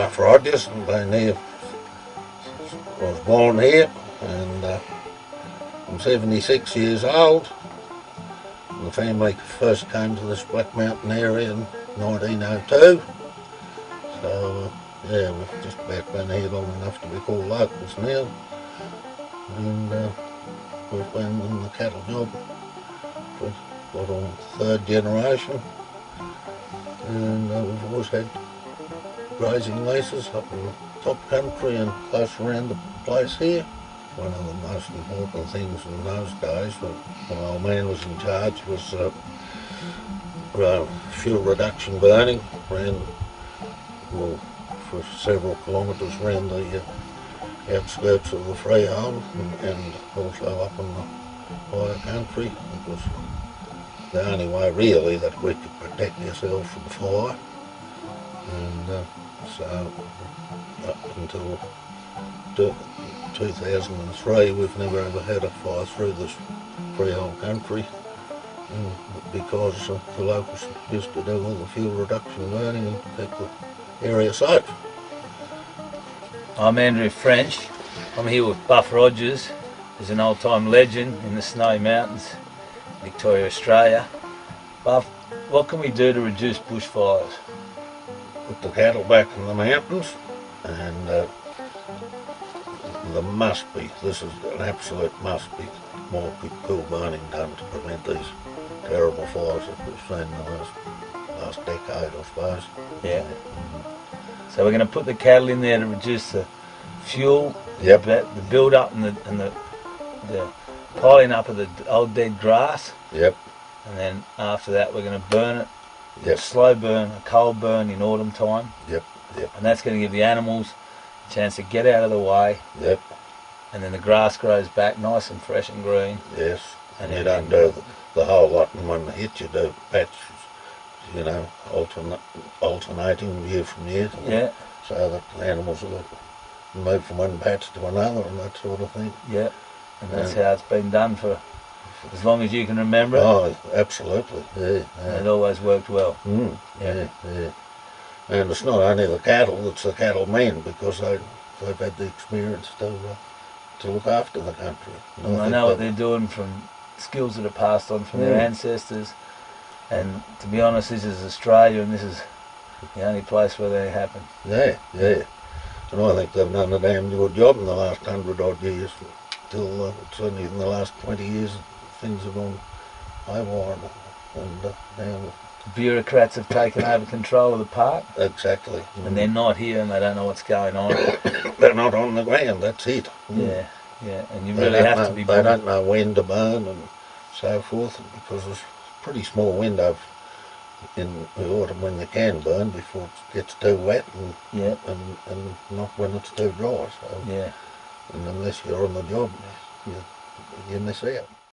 Buff Rogers, and been here. I was born here, and I'm 76 years old. The family first came to this Black Mountain area in 1902. So yeah, we've just about been here long enough to be called locals now. And we've been in the cattle job for what, on third generation. And we've always had grazing leases up in the top country and close around the place here. One of the most important things in those days, when my old man was in charge, was fuel reduction burning. Ran for several kilometres around the outskirts of the freehold and also up in the higher country. It was the only way really that we could protect ourselves from fire. And so up until 2003 we've never ever had a fire through this freehold country, because the locals used to do all the fuel reduction burning and keep the area safe. I'm Andrew French. I'm here with Buff Rogers, who's an old-time legend in the Snowy Mountains, Victoria, Australia. Buff, what can we do to reduce bushfires? Put the cattle back in the mountains, and there must be, this is an absolute must be, more cool burning done to prevent these terrible fires that we've seen in the last decade, I suppose. Yeah. So we're going to put the cattle in there to reduce the fuel, yep, the build-up and the piling up of the old dead grass. Yep. And then after that we're going to burn it. Yep. Slow burn, a cold burn in autumn time. Yep. Yep. And that's going to give the animals a chance to get out of the way. Yep. And then the grass grows back nice and fresh and green. Yes. And you don't do the whole lot in one hit, you do patches, you know, alternating year from year. Yeah. So that the animals will move from one patch to another and that sort of thing. Yeah. And that's how it's been done for as long as you can remember it. Oh, absolutely. Yeah. And it always worked well. Yeah. And it's not only the cattle, it's the cattlemen, because they've had the experience to look after the country. And I know what they're doing from skills that are passed on from their ancestors. And to be honest, this is Australia, and this is the only place where they happen. Yeah. And I think they've done a damn good job in the last 100 odd years. Till certainly in the last 20 years, things have gone haywire, and now the bureaucrats have taken over control of the park. Exactly. And they're not here, and they don't know what's going on. They're not on the ground. That's it. Yeah. And you really have to be. They don't know when to burn and so forth, because there's a pretty small window in the autumn when you can burn before it gets too wet, and not when it's too dry. So, yeah. and unless you're on the job, you miss out.